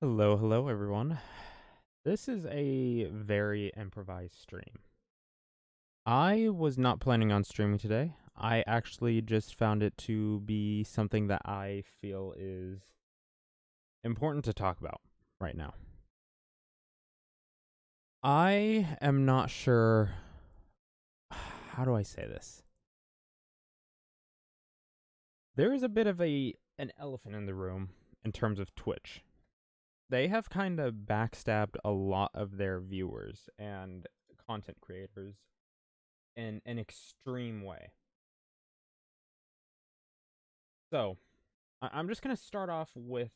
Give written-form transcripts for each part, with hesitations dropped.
Hello, hello, everyone. This is a very improvised stream. I was not planning on streaming today. I actually just found it to be something that I feel is important to talk about right now. I am not sure. How do I say this? There is a bit of an elephant in the room in terms of Twitch. They have kind of backstabbed a lot of their viewers and content creators in an extreme way. So, I'm just gonna start off with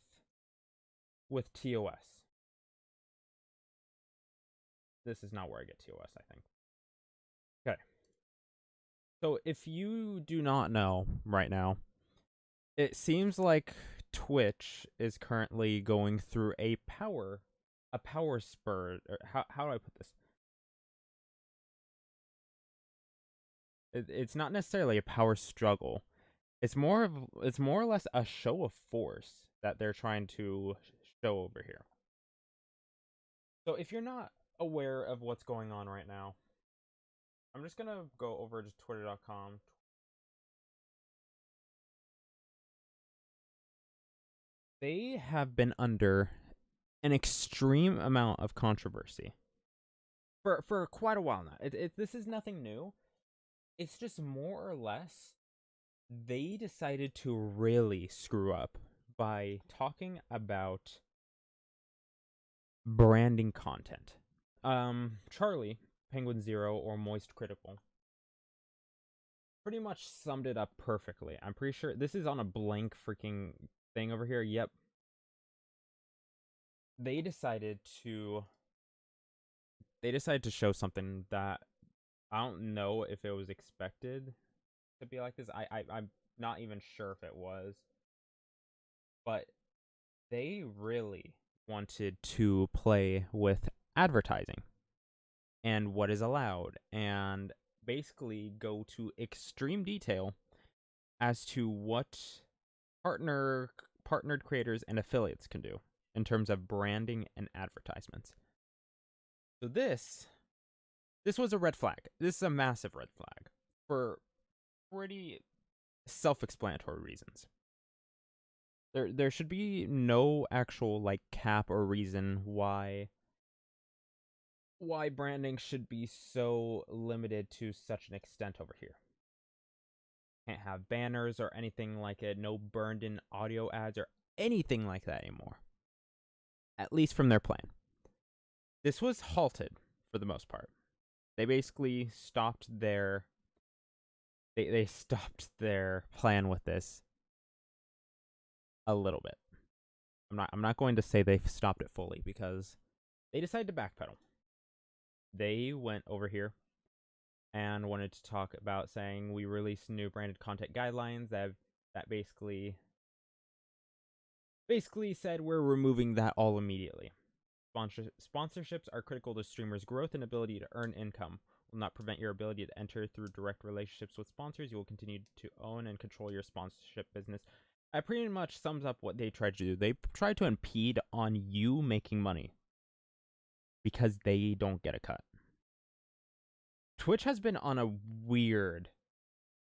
TOS. This is not where I get TOS, I think. Okay. So if you do not know right now, it seems like Twitch is currently going through a power spur. Or how do I put this? It's not necessarily a power struggle. It's more or less a show of force that they're trying to show over here. So if you're not aware of what's going on right now, I'm just gonna go over to twitter.com. They have been under an extreme amount of controversy for quite a while now. This is nothing new. It's just more or less they decided to really screw up by talking about branding content. Charlie, Penguin Zero, or Moist Critical pretty much summed it up perfectly. I'm pretty sure this is on a blank freaking thing over here. Yep. They decided to show something that I don't know if it was expected to be like this. I'm not even sure if it was. But they really wanted to play with advertising and what is allowed and basically go to extreme detail as to what partnered creators and affiliates can do in terms of branding and advertisements. So this was a red flag. This is a massive red flag for pretty self-explanatory reasons. There should be no actual like cap or reason why branding should be so limited to such an extent over here. Can't have banners or anything like it, no burned in audio ads or anything like that anymore. At least from their plan. This was halted for the most part. They basically stopped their they stopped their plan with this a little bit. I'm not going to say they've stopped it fully because they decided to backpedal. They went over here and wanted to talk about saying we released new branded content guidelines that basically said we're removing that all immediately. Sponsorships are critical to streamers' growth and ability to earn income. Will not prevent your ability to enter through direct relationships with sponsors. You will continue to own and control your sponsorship business. That pretty much sums up what they tried to do. They tried to impede on you making money because they don't get a cut. Twitch has been on a weird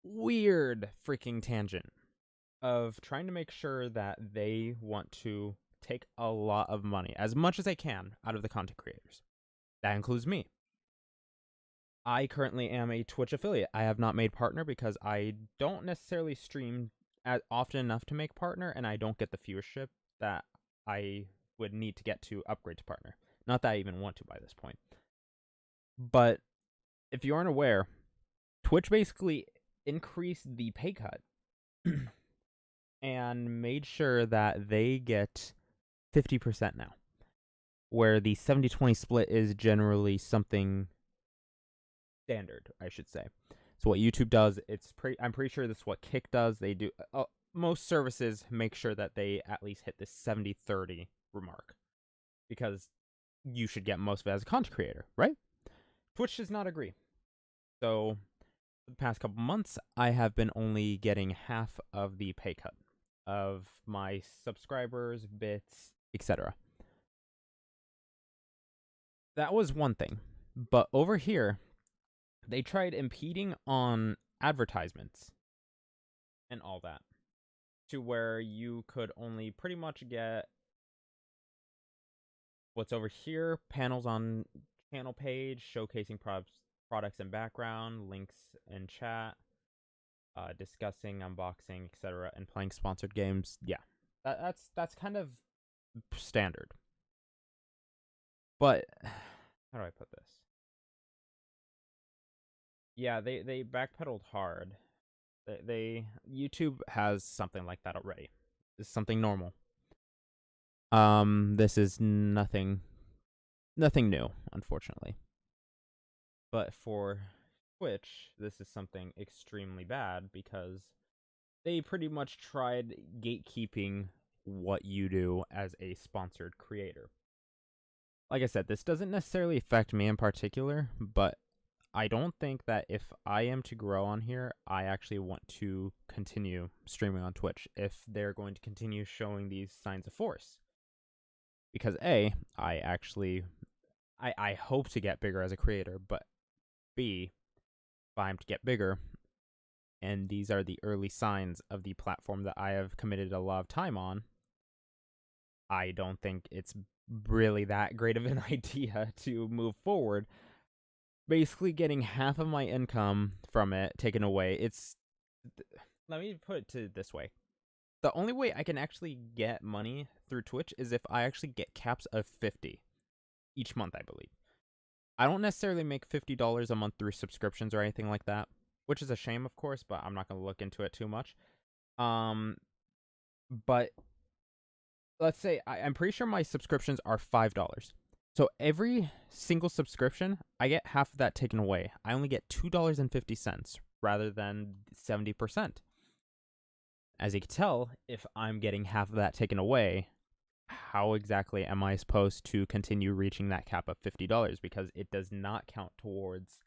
freaking tangent of trying to make sure that they want to take a lot of money, as much as they can, out of the content creators. That includes me. I currently am a Twitch affiliate. I have not made partner because I don't necessarily stream as often enough to make partner, and I don't get the viewership that I would need to get to upgrade to partner. Not that I even want to by this point. But if you aren't aware, Twitch basically increased the pay cut and made sure that they get 50% now, where the 70-20 split is generally something standard, I should say. So what YouTube does, I'm pretty sure this is what Kick does. They do most services make sure that they at least hit this 70-30 remark, because you should get most of it as a content creator, right? Twitch does not agree. So for the past couple months, I have been only getting half of the pay cut of my subscribers, bits, etc. That was one thing. But over here, they tried impeding on advertisements and all that, to where you could only pretty much get what's over here, panels on channel page, showcasing products in background, links in chat, discussing, unboxing, etc., and playing sponsored games. Yeah, that's kind of standard. But how do I put this? Yeah, they backpedaled hard. YouTube has something like that already. It's something normal. This is nothing new, unfortunately. But for Twitch, this is something extremely bad because they pretty much tried gatekeeping what you do as a sponsored creator. Like I said, this doesn't necessarily affect me in particular, but I don't think that if I am to grow on here, I actually want to continue streaming on Twitch if they're going to continue showing these signs of force. Because A, I hope to get bigger as a creator, but B, if I'm to get bigger, and these are the early signs of the platform that I have committed a lot of time on, I don't think it's really that great of an idea to move forward. Basically getting half of my income from it taken away. Let me put it this way. The only way I can actually get money through Twitch is if I actually get caps of 50 each month, I believe. I don't necessarily make $50 a month through subscriptions or anything like that, which is a shame, of course, but I'm not going to look into it too much. But let's say I'm pretty sure my subscriptions are $5. So every single subscription, I get half of that taken away. I only get $2.50 rather than 70%. As you can tell, if I'm getting half of that taken away, how exactly am I supposed to continue reaching that cap of $50? Because it does not count towards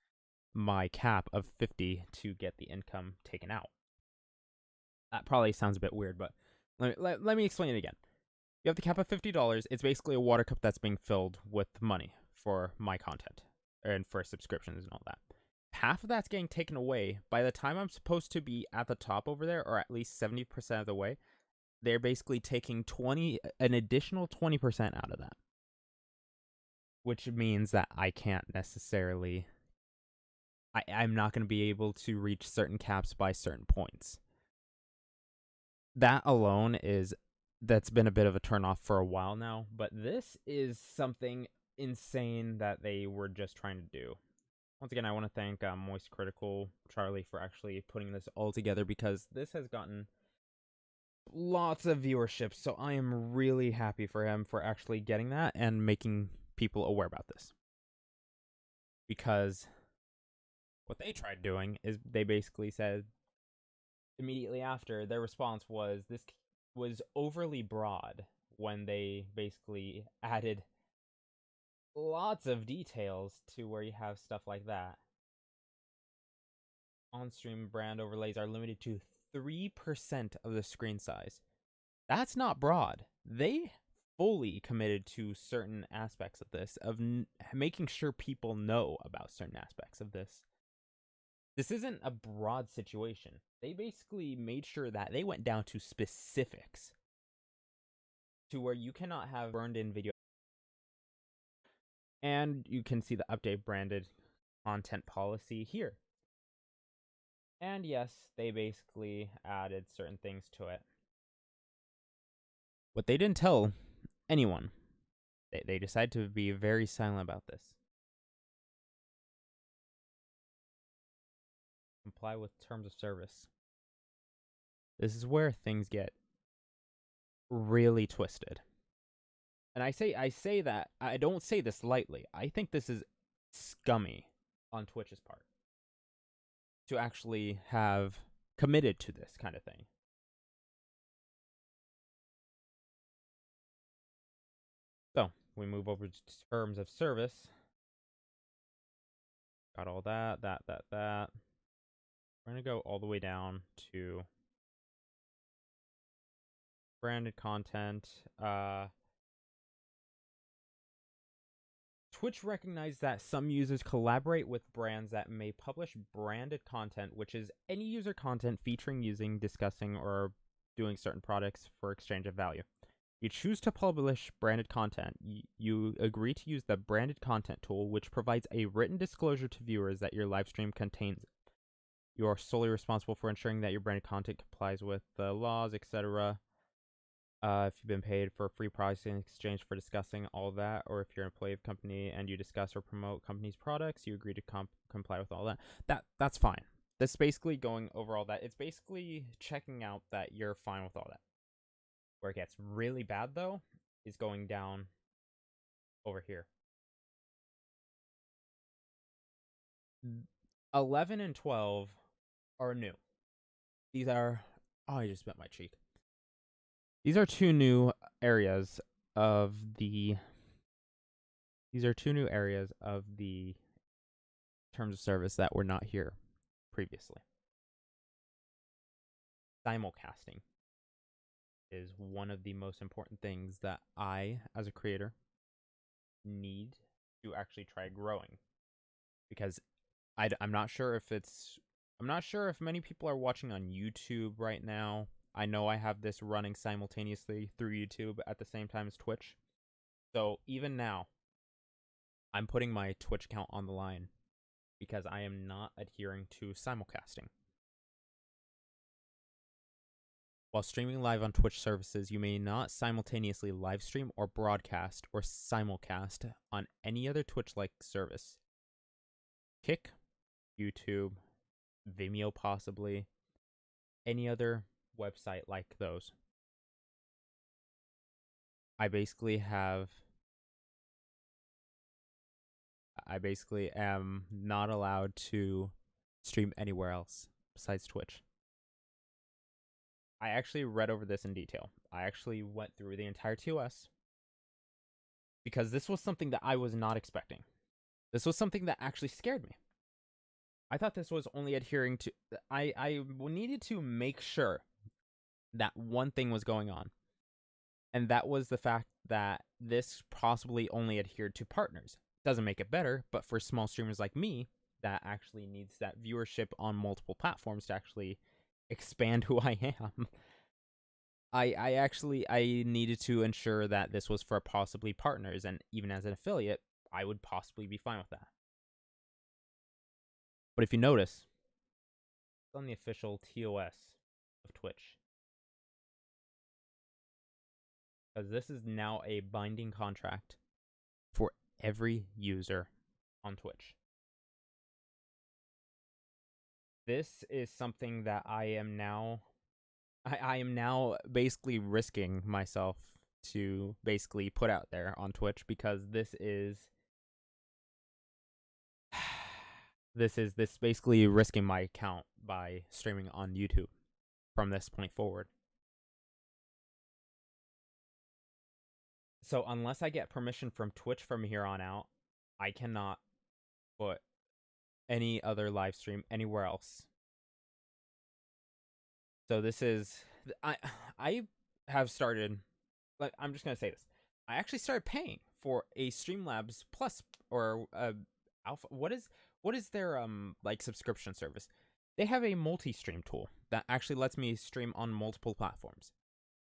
my cap of 50 to get the income taken out. That probably sounds a bit weird, but let me explain it again. You have the cap of $50. It's basically a water cup that's being filled with money for my content and for subscriptions and all that. Half of that's getting taken away. By the time I'm supposed to be at the top over there, or at least 70% of the way, they're basically taking an additional 20% out of that. Which means that I can't necessarily... I'm not going to be able to reach certain caps by certain points. That alone that's been a bit of a turnoff for a while now, but this is something insane that they were just trying to do. Once again, I want to thank Moist Critical Charlie for actually putting this all together, because this has gotten lots of viewership, so I am really happy for him for actually getting that and making people aware about this. Because what they tried doing is they basically said immediately after, their response was this was overly broad when they basically added lots of details to where you have stuff like that. On-stream brand overlays are limited to 3% of the screen size. That's not broad. They fully committed to certain aspects of this, of making sure people know about certain aspects of this. This isn't a broad situation. They basically made sure that they went down to specifics, to where you cannot have burned in video. And you can see the update branded content policy here. And yes, they basically added certain things to it. What they didn't tell anyone, they decided to be very silent about this. Comply with terms of service. This is where things get really twisted. And I say that, I don't say this lightly. I think this is scummy on Twitch's part to actually have committed to this kind of thing. So, we move over to terms of service. Got all that. We're going to go all the way down to branded content. Twitch recognized that some users collaborate with brands that may publish branded content, which is any user content featuring, using, discussing, or doing certain products for exchange of value. You choose to publish branded content. You agree to use the branded content tool, which provides a written disclosure to viewers that your live stream contains it. You are solely responsible for ensuring that your branded content complies with the laws, etc. If you've been paid for free products in exchange for discussing all that, or if you're an employee of a company and you discuss or promote company's products, you agree to comply with all that. That's fine. That's basically going over all that. It's basically checking out that you're fine with all that. Where it gets really bad, though, is going down over here. 11 and 12 are new. These are... Oh, I just bit my cheek. These are two new areas of the... These are two new areas of the terms of service that were not here previously. Simulcasting is one of the most important things that I, as a creator, need to actually try growing. Because I'm not sure if it's... I'm not sure if many people are watching on YouTube right now. I know I have this running simultaneously through YouTube at the same time as Twitch. So even now, I'm putting my Twitch account on the line because I am not adhering to simulcasting. While streaming live on Twitch services, you may not simultaneously live stream or broadcast or simulcast on any other Twitch-like service. Kick, YouTube, Vimeo possibly, any other website like those. I basically am not allowed to stream anywhere else besides Twitch. I actually read over this in detail. I actually went through the entire TOS because this was something that I was not expecting. This was something that actually scared me. I thought this was only adhering to. I needed to make sure that one thing was going on, and that was the fact that this possibly only adhered to partners. Doesn't make it better, but for small streamers like me, that actually needs that viewership on multiple platforms to actually expand who I am. I needed to ensure that this was for possibly partners, and even as an affiliate, I would possibly be fine with that. But if you notice, it's on the official TOS of Twitch. Because this is now a binding contract for every user on Twitch. This is something that I am now basically risking myself to basically put out there on Twitch, because this basically risking my account by streaming on YouTube from this point forward. So unless I get permission from Twitch from here on out, I cannot put any other live stream anywhere else. So this is I have started, like, I'm just gonna say this. I actually started paying for a Streamlabs Plus or Alpha. What is their like subscription service? They have a multi-stream tool that actually lets me stream on multiple platforms.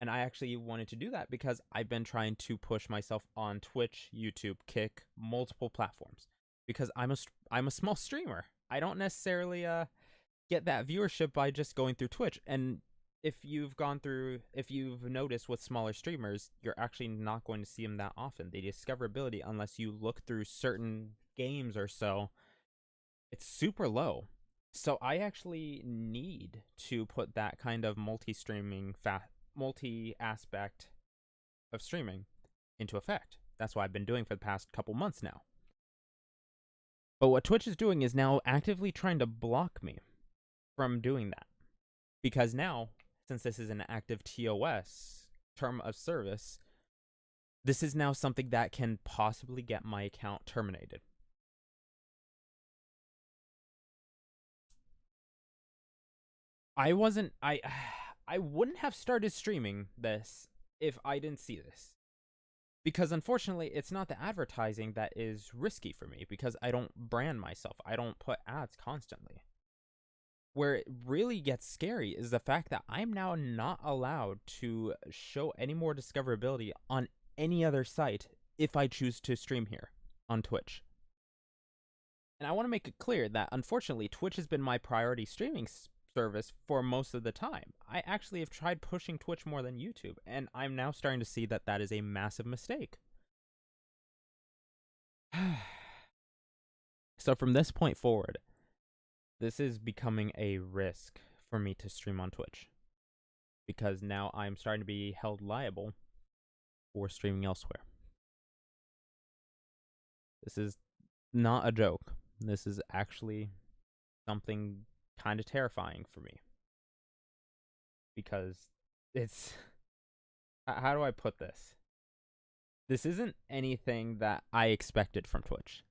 And I actually wanted to do that because I've been trying to push myself on Twitch, YouTube, Kick, multiple platforms, because I'm a small streamer. I don't necessarily get that viewership by just going through Twitch. And if you've noticed with smaller streamers, you're actually not going to see them that often. The discoverability, unless you look through certain games or so, it's super low. So I actually need to put that kind of multi-aspect of streaming into effect. That's what I've been doing for the past couple months now. But what Twitch is doing is now actively trying to block me from doing that. Because now, since this is an active TOS, term of service, this is now something that can possibly get my account terminated. I wouldn't have started streaming this if I didn't see this. Because unfortunately, it's not the advertising that is risky for me, because I don't brand myself. I don't put ads constantly. Where it really gets scary is the fact that I'm now not allowed to show any more discoverability on any other site if I choose to stream here on Twitch. And I want to make it clear that unfortunately, Twitch has been my priority streaming service for most of the time. I actually have tried pushing Twitch more than YouTube, and I'm now starting to see that that is a massive mistake. So from this point forward, this is becoming a risk for me to stream on Twitch, because now I'm starting to be held liable for streaming elsewhere. This is not a joke. This is actually something kind of terrifying for me, because it's, how do I put this? This isn't anything that I expected from Twitch.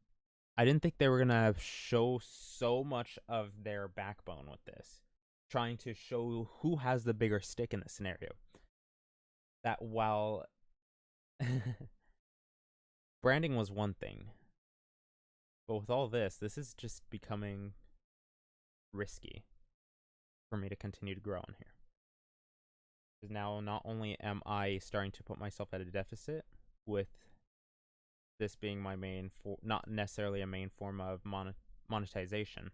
I didn't think they were gonna show so much of their backbone with this, trying to show who has the bigger stick in this scenario. That while branding was one thing, but with all this is just becoming risky for me to continue to grow on here. Because now not only am I starting to put myself at a deficit with this being my main, not necessarily a main form of monetization.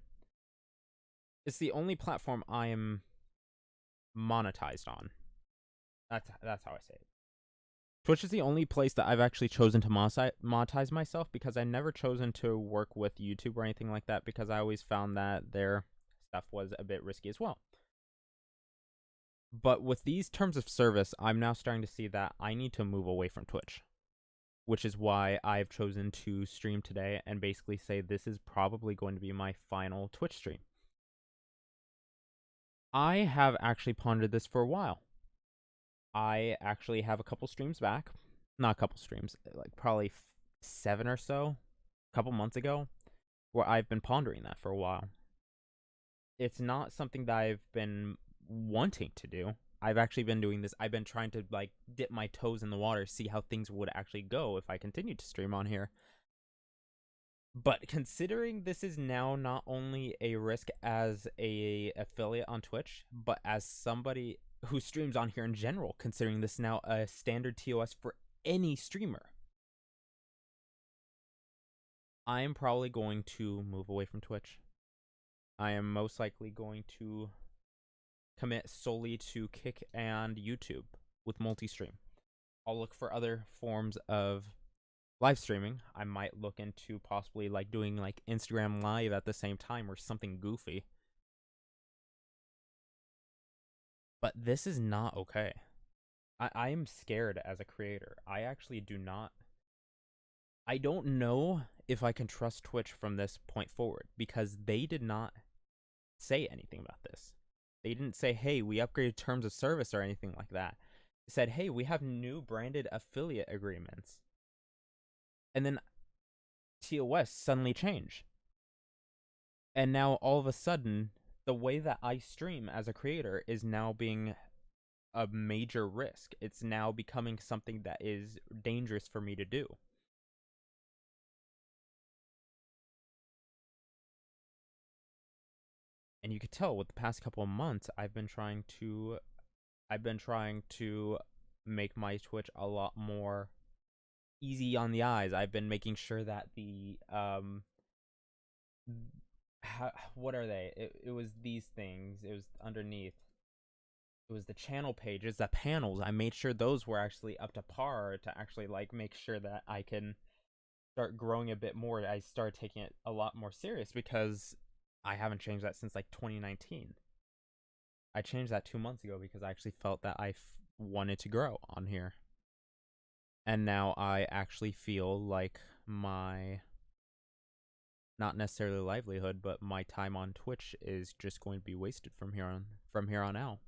It's the only platform I am monetized on. That's how I say it. Twitch is the only place that I've actually chosen to monetize myself, because I never chosen to work with YouTube or anything like that, because I always found that their stuff was a bit risky as well. But with these terms of service, I'm now starting to see that I need to move away from Twitch, which is why I've chosen to stream today and basically say this is probably going to be my final Twitch stream. I have actually pondered this for a while. I actually have a couple streams back. Not a couple streams, like probably 7 or so, a couple months ago, where I've been pondering that for a while. it's not something that I've been wanting to do. I've actually been doing this. I've been trying to like dip my toes in the water, see how things would actually go if I continued to stream on here. But considering this is now not only a risk as a affiliate on Twitch, but as somebody who streams on here in general, considering this now a standard TOS for any streamer, I am probably going to move away from Twitch. I am most likely going to commit solely to Kick and YouTube with multi-stream. I'll look for other forms of live streaming. I might look into possibly like doing like Instagram live at the same time or something goofy. But this is not okay. I am scared as a creator. I actually do not. I don't know if I can trust Twitch from this point forward because they did not say anything about this. They didn't say, hey, we upgraded terms of service or anything like that. They said, hey, we have new branded affiliate agreements. And then TOS suddenly changed. And now all of a sudden, the way that I stream as a creator is now being a major risk. It's now becoming something that is dangerous for me to do. And you could tell with the past couple of months, I've been trying to make my Twitch a lot more easy on the eyes. I've been making sure that the what are they? It was these things. It was underneath. It was the channel pages, the panels. I made sure those were actually up to par to actually like make sure that I can start growing a bit more. I started taking it a lot more serious because I haven't changed that since like 2019. I changed that 2 months ago because I actually felt that I wanted to grow on here. And now I actually feel like my, not necessarily livelihood, but my time on Twitch is just going to be wasted from here on out.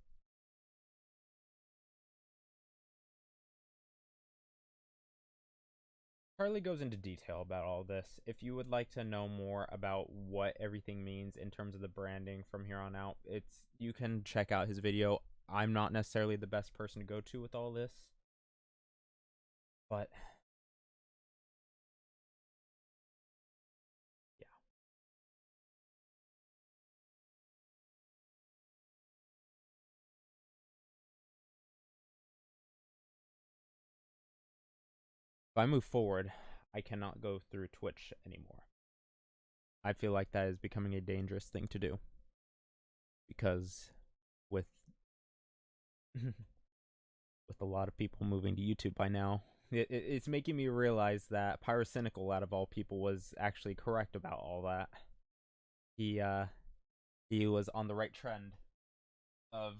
Charlie goes into detail about all this. If you would like to know more about what everything means in terms of the branding from here on out, you can check out his video. I'm not necessarily the best person to go to with all this, but yeah. If I move forward, I cannot go through Twitch anymore. I feel like that is becoming a dangerous thing to do because with with a lot of people moving to YouTube by now, it's making me realize that Pyrocynical, out of all people, was actually correct about all that. He uh he was on the right trend of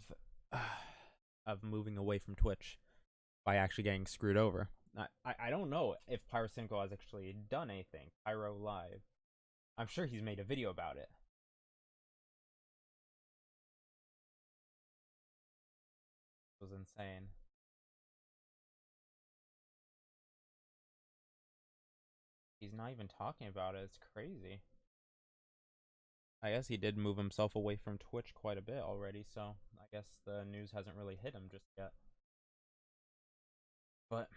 of moving away from Twitch by actually getting screwed over. I don't know if Pyrocynical has actually done anything. Pyro Live. I'm sure he's made a video about it. It was insane. He's not even talking about it. It's crazy. I guess he did move himself away from Twitch quite a bit already, so I guess the news hasn't really hit him just yet. But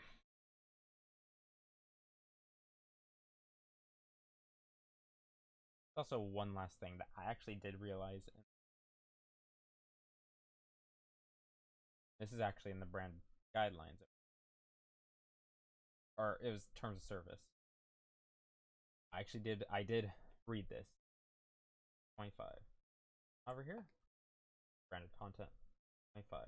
also one last thing that I actually did realize. This is actually in the brand guidelines, or it was terms of service. I did read this. 25. Over here? Branded content. 25.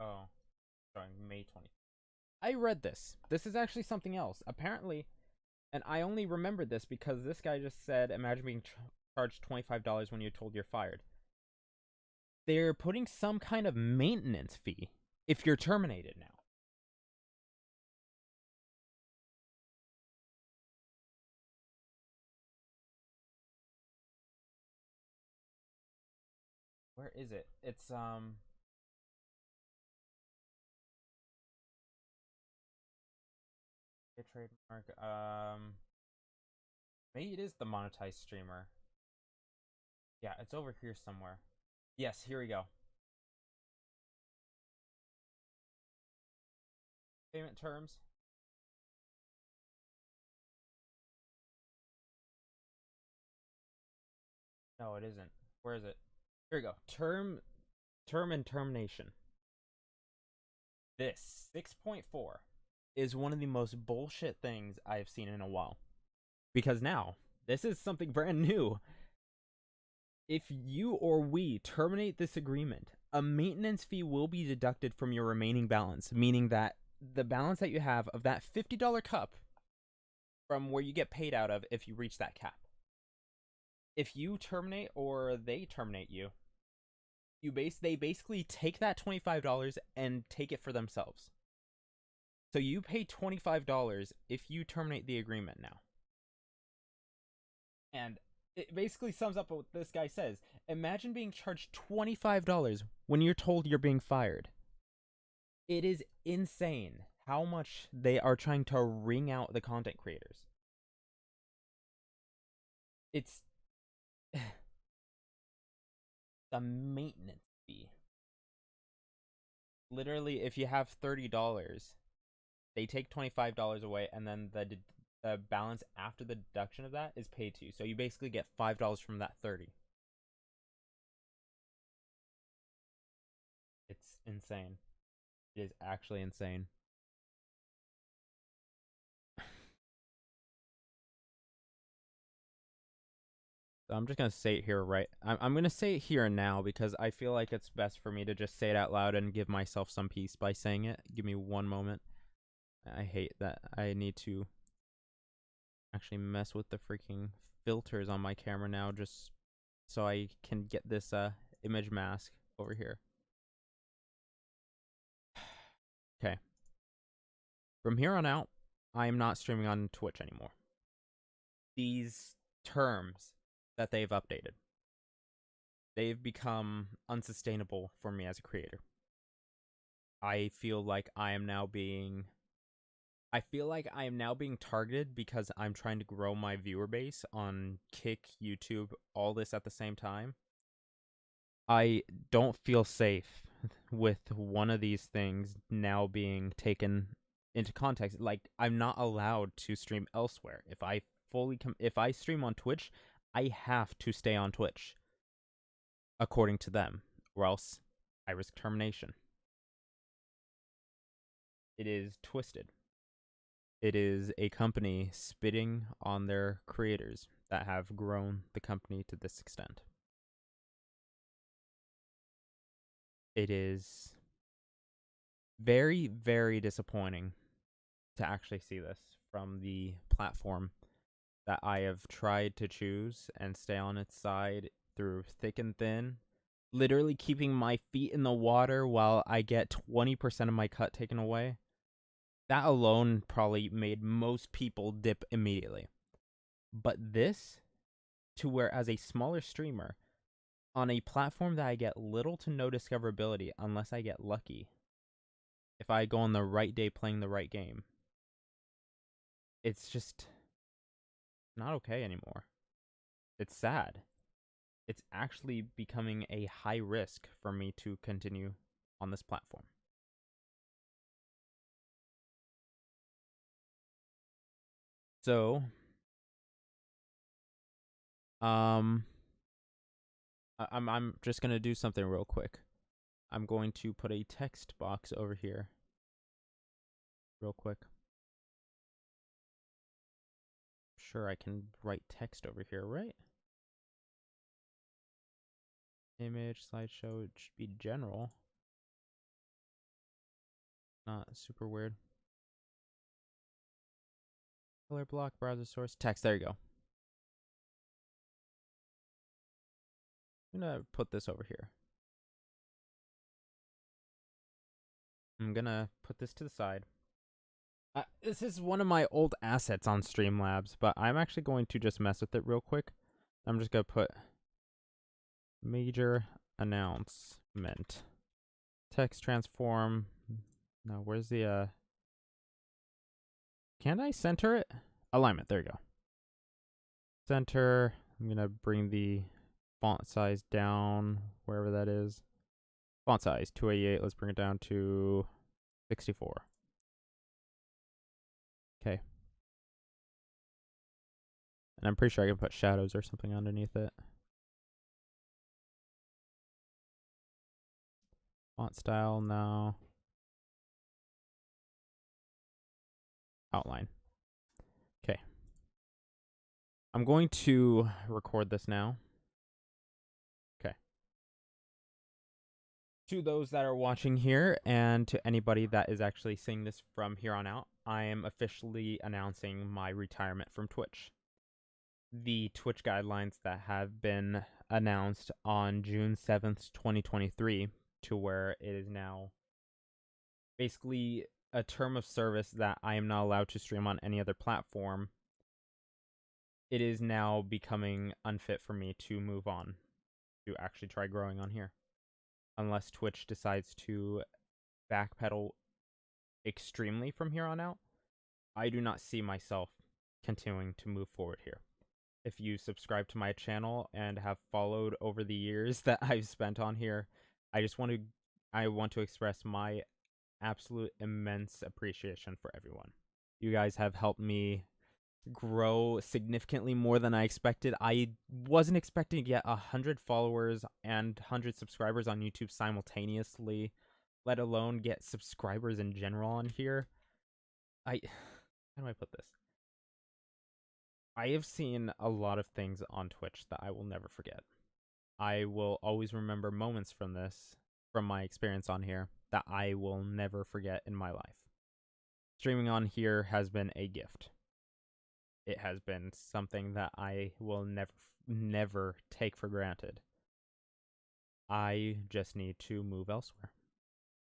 Oh, showing May 20th. I read this. This is actually something else. Apparently, and I only remembered this because this guy just said, imagine being charged $25 when you're told you're fired. They're putting some kind of maintenance fee if you're terminated now. Where is it? It's trademark. Maybe it is the monetized streamer. Yeah, it's over here somewhere. Yes, here we go. Payment terms. No, it isn't. Where is it? Here we go. Term and termination. This 6.4 is one of the most bullshit things I've seen in a while. Because now, this is something brand new. If you or we terminate this agreement, a maintenance fee will be deducted from your remaining balance, meaning that the balance that you have of that $50 cup from where you get paid out of if you reach that cap. If you terminate or they terminate you, they basically take that $25 and take it for themselves. So you pay $25 if you terminate the agreement now. And it basically sums up what this guy says. Imagine being charged $25 when you're told you're being fired. It is insane how much they are trying to wring out the content creators. It's the maintenance fee. Literally, if you have $30, they take $25 away, and then the balance after the deduction of that is paid to you. So you basically get $5 from that 30. It's insane. It is actually insane. So I'm just gonna say it here, right? I'm gonna say it here and now because I feel like it's best for me to just say it out loud and give myself some peace by saying it. Give me one moment. I hate that I need to actually mess with the freaking filters on my camera now just so I can get this image mask over here. Okay. From here on out, I am not streaming on Twitch anymore. These terms that they've updated, they've become unsustainable for me as a creator. I feel like I am now being targeted because I'm trying to grow my viewer base on Kick, YouTube, all this at the same time. I don't feel safe with one of these things now being taken into context. Like, I'm not allowed to stream elsewhere. If I stream on Twitch, I have to stay on Twitch, according to them, or else I risk termination. It is twisted. It is a company spitting on their creators that have grown the company to this extent. It is very, very disappointing to actually see this from the platform that I have tried to choose and stay on its side through thick and thin, literally keeping my feet in the water while I get 20% of my cut taken away. That alone probably made most people dip immediately. But this, to where as a smaller streamer, on a platform that I get little to no discoverability unless I get lucky, if I go on the right day playing the right game, it's just not okay anymore. It's sad. It's actually becoming a high risk for me to continue on this platform. So, I'm just gonna do something real quick. I'm going to put a text box over here real quick. Sure, I can write text over here, right? Image, slideshow, it should be general. Not super weird. Color block, browser source, text, there you go. I'm gonna put this over here. I'm gonna put this to the side. This is one of my old assets on Streamlabs, but I'm actually going to just mess with it real quick. I'm just gonna put major announcement. Text transform. No, where's the Can I center it? Alignment. There you go. Center. I'm going to bring the font size down wherever that is. Font size 288. Let's bring it down to 64. Okay. And I'm pretty sure I can put shadows or something underneath it. Font style now. Outline. Okay. I'm going to record this now. Okay. To those that are watching here and to anybody that is actually seeing this from here on out, I am officially announcing my retirement from Twitch. The Twitch guidelines that have been announced on June 7th, 2023, to where it is now basically a term of service that I am not allowed to stream on any other platform. It is now becoming unfit for me to move on to actually try growing on here. Unless Twitch decides to backpedal extremely from here on out, I do not see myself continuing to move forward here. If you subscribe to my channel and have followed over the years that I've spent on here, I want to express my absolute immense appreciation for everyone. You guys have helped me grow significantly more than I expected. I wasn't expecting to get 100 followers and 100 subscribers on YouTube simultaneously, let alone get subscribers in general on here. How do I put this? I have seen a lot of things on Twitch that I will never forget. I will always remember moments from my experience on here, that I will never forget in my life. Streaming on here has been a gift. It has been something that I will never take for granted. I just need to move elsewhere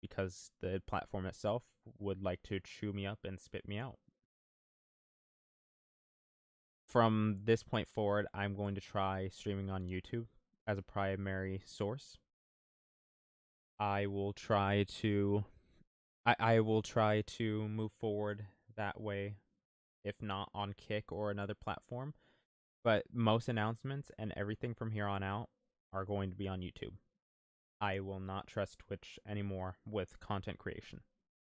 because the platform itself would like to chew me up and spit me out. From this point forward, I'm going to try streaming on YouTube as a primary source. I will try to move forward that way, if not on Kick or another platform. But most announcements and everything from here on out are going to be on YouTube. I will not trust Twitch anymore with content creation.